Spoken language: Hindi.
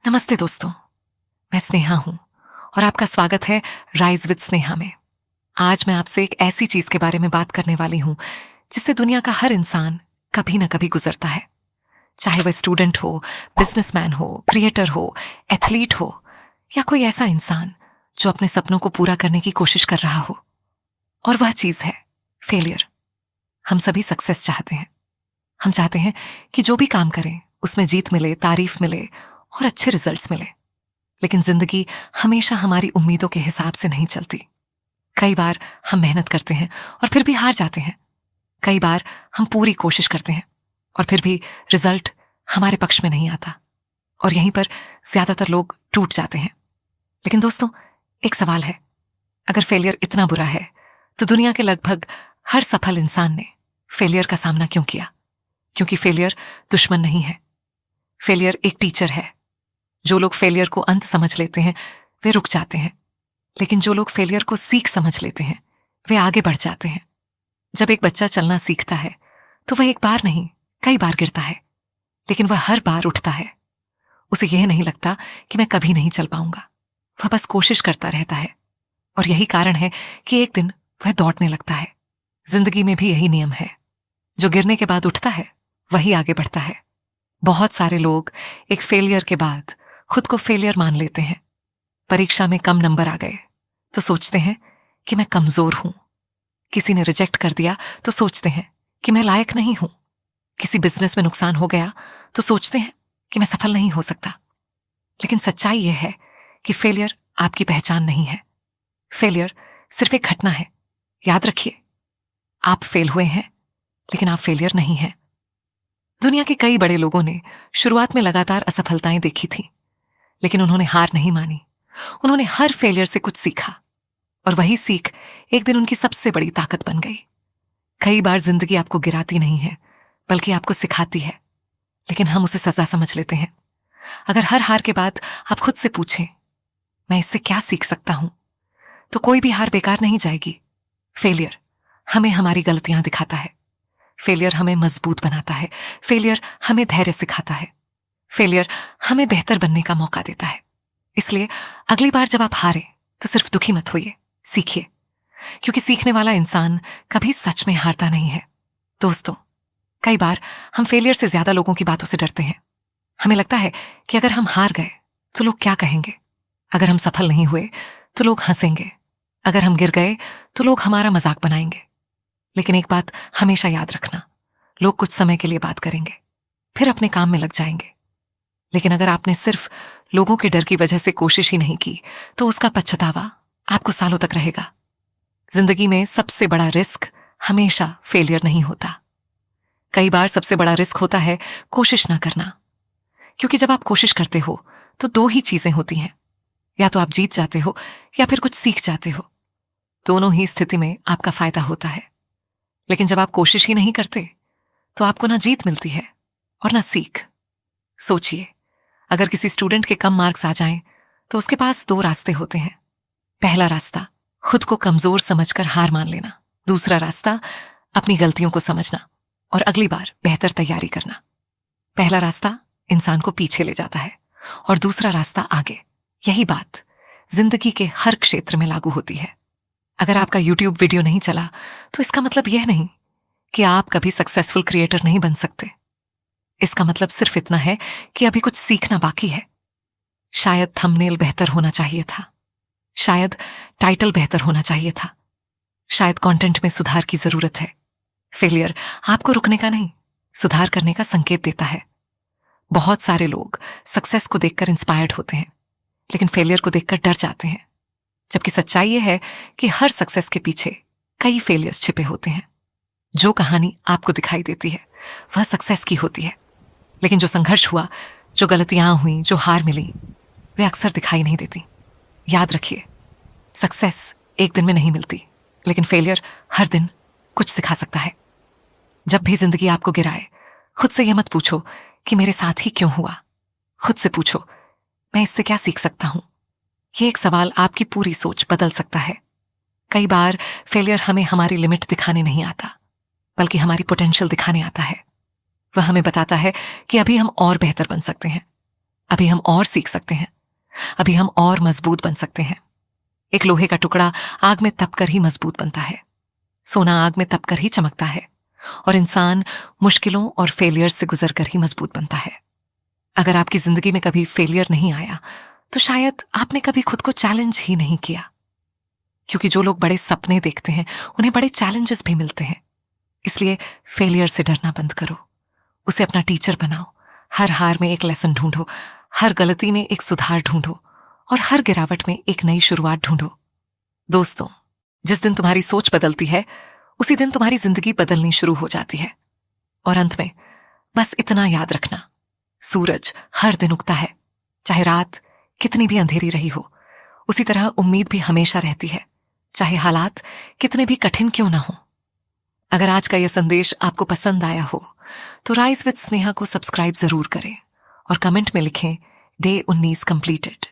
नमस्ते दोस्तों, मैं स्नेहा हूं और आपका स्वागत है राइज विद स्नेहा में। आज मैं आपसे एक ऐसी चीज के बारे में बात करने वाली हूं जिससे दुनिया का हर इंसान कभी ना कभी गुजरता है। चाहे वह स्टूडेंट हो, बिजनेसमैन हो, क्रिएटर हो, एथलीट हो या कोई ऐसा इंसान जो अपने सपनों को पूरा करने की कोशिश कर रहा हो। और वह चीज है फेलियर। हम सभी सक्सेस चाहते हैं। हम चाहते हैं कि जो भी काम करें उसमें जीत मिले, तारीफ मिले और अच्छे रिजल्ट्स मिले। लेकिन जिंदगी हमेशा हमारी उम्मीदों के हिसाब से नहीं चलती। कई बार हम मेहनत करते हैं और फिर भी हार जाते हैं। कई बार हम पूरी कोशिश करते हैं और फिर भी रिजल्ट हमारे पक्ष में नहीं आता और यहीं पर ज्यादातर लोग टूट जाते हैं। लेकिन दोस्तों, एक सवाल है, अगर फेलियर इतना बुरा है तो दुनिया के लगभग हर सफल इंसान ने फेलियर का सामना क्यों किया? क्योंकि फेलियर दुश्मन नहीं है। फेलियर एक टीचर है। जो लोग फेलियर को अंत समझ लेते हैं वे रुक जाते हैं, लेकिन जो लोग फेलियर को सीख समझ लेते हैं वे आगे बढ़ जाते हैं। जब एक बच्चा चलना सीखता है तो वह एक बार नहीं कई बार गिरता है, लेकिन वह हर बार उठता है। उसे यह नहीं लगता कि मैं कभी नहीं चल पाऊंगा। वह बस कोशिश करता रहता है और यही कारण है कि एक दिन वह दौड़ने लगता है। जिंदगी में भी यही नियम है, जो गिरने के बाद उठता है वही आगे बढ़ता है। बहुत सारे लोग एक फेलियर के बाद खुद को फेलियर मान लेते हैं। परीक्षा में कम नंबर आ गए तो सोचते हैं कि मैं कमजोर हूं। किसी ने रिजेक्ट कर दिया तो सोचते हैं कि मैं लायक नहीं हूं। किसी बिजनेस में नुकसान हो गया तो सोचते हैं कि मैं सफल नहीं हो सकता। लेकिन सच्चाई यह है कि फेलियर आपकी पहचान नहीं है। फेलियर सिर्फ एक घटना है। याद रखिए, आप फेल हुए हैं लेकिन आप फेलियर नहीं हैं। दुनिया के कई बड़े लोगों ने शुरुआत में लगातार असफलताएं देखी थी, लेकिन उन्होंने हार नहीं मानी। उन्होंने हर फेलियर से कुछ सीखा और वही सीख एक दिन उनकी सबसे बड़ी ताकत बन गई। कई बार जिंदगी आपको गिराती नहीं है बल्कि आपको सिखाती है, लेकिन हम उसे सजा समझ लेते हैं। अगर हर हार के बाद आप खुद से पूछें, मैं इससे क्या सीख सकता हूं, तो कोई भी हार बेकार नहीं जाएगी। फेलियर हमें हमारी गलतियां दिखाता है। फेलियर हमें मजबूत बनाता है। फेलियर हमें धैर्य सिखाता है। फेलियर हमें बेहतर बनने का मौका देता है। इसलिए अगली बार जब आप हारें तो सिर्फ दुखी मत होइए, सीखिए, क्योंकि सीखने वाला इंसान कभी सच में हारता नहीं है। दोस्तों, कई बार हम फेलियर से ज्यादा लोगों की बातों से डरते हैं। हमें लगता है कि अगर हम हार गए तो लोग क्या कहेंगे, अगर हम सफल नहीं हुए तो लोग हंसेंगे, अगर हम गिर गए तो लोग हमारा मजाक बनाएंगे। लेकिन एक बात हमेशा याद रखना, लोग कुछ समय के लिए बात करेंगे, फिर अपने काम में लग जाएंगे। लेकिन अगर आपने सिर्फ लोगों के डर की वजह से कोशिश ही नहीं की तो उसका पछतावा आपको सालों तक रहेगा। जिंदगी में सबसे बड़ा रिस्क हमेशा फेलियर नहीं होता। कई बार सबसे बड़ा रिस्क होता है कोशिश ना करना, क्योंकि जब आप कोशिश करते हो तो दो ही चीजें होती हैं, या तो आप जीत जाते हो या फिर कुछ सीख जाते हो। दोनों ही स्थिति में आपका फायदा होता है। लेकिन जब आप कोशिश ही नहीं करते तो आपको ना जीत मिलती है और ना सीख। सोचिए, अगर किसी स्टूडेंट के कम मार्क्स आ जाएं तो उसके पास दो रास्ते होते हैं। पहला रास्ता खुद को कमजोर समझकर हार मान लेना। दूसरा रास्ता अपनी गलतियों को समझना और अगली बार बेहतर तैयारी करना। पहला रास्ता इंसान को पीछे ले जाता है और दूसरा रास्ता आगे। यही बात जिंदगी के हर क्षेत्र में लागू होती है। अगर आपका YouTube वीडियो नहीं चला तो इसका मतलब यह नहीं कि आप कभी सक्सेसफुल क्रिएटर नहीं बन सकते। इसका मतलब सिर्फ इतना है कि अभी कुछ सीखना बाकी है। शायद थंबनेल बेहतर होना चाहिए था, शायद टाइटल बेहतर होना चाहिए था, शायद कंटेंट में सुधार की जरूरत है। फेलियर आपको रुकने का नहीं, सुधार करने का संकेत देता है। बहुत सारे लोग सक्सेस को देखकर इंस्पायर्ड होते हैं, लेकिन फेलियर को देखकर डर जाते हैं। जबकि सच्चाई यह है कि हर सक्सेस के पीछे कई फेलियर्स छिपे होते हैं। जो कहानी आपको दिखाई देती है वह सक्सेस की होती है, लेकिन जो संघर्ष हुआ, जो गलतियां हुई, जो हार मिली, वे अक्सर दिखाई नहीं देती। याद रखिए, सक्सेस एक दिन में नहीं मिलती, लेकिन फेलियर हर दिन कुछ सिखा सकता है। जब भी जिंदगी आपको गिराए, खुद से यह मत पूछो कि मेरे साथ ही क्यों हुआ। खुद से पूछो, मैं इससे क्या सीख सकता हूं। यह एक सवाल आपकी पूरी सोच बदल सकता है। कई बार फेलियर हमें हमारी लिमिट दिखाने नहीं आता, बल्कि हमारी पोटेंशियल दिखाने आता है। वह हमें बताता है कि अभी हम और बेहतर बन सकते हैं। अभी हम और सीख सकते हैं, अभी हम और मजबूत बन सकते हैं। एक लोहे का टुकड़ा आग में तपकर ही मजबूत बनता है, सोना आग में तपकर ही चमकता है, और इंसान मुश्किलों और फेलियर से गुजरकर ही मजबूत बनता है। अगर आपकी जिंदगी में कभी फेलियर नहीं आया तो शायद आपने कभी खुद को चैलेंज ही नहीं किया, क्योंकि जो लोग बड़े सपने देखते हैं उन्हें बड़े चैलेंजेस भी मिलते हैं। इसलिए फेलियर से डरना बंद करो, उसे अपना टीचर बनाओ। हर हार में एक लेसन ढूंढो, हर गलती में एक सुधार ढूंढो, और हर गिरावट में एक नई शुरुआत ढूंढो। दोस्तों, जिस दिन तुम्हारी सोच बदलती है उसी दिन तुम्हारी जिंदगी बदलनी शुरू हो जाती है। और अंत में बस इतना याद रखना, सूरज हर दिन उगता है, चाहे रात कितनी भी अंधेरी रही हो। उसी तरह उम्मीद भी हमेशा रहती है, चाहे हालात कितने भी कठिन क्यों ना हो। अगर आज का यह संदेश आपको पसंद आया हो तो राइज विद स्नेहा को सब्सक्राइब जरूर करें और कमेंट में लिखें डे 19 कंप्लीटेड।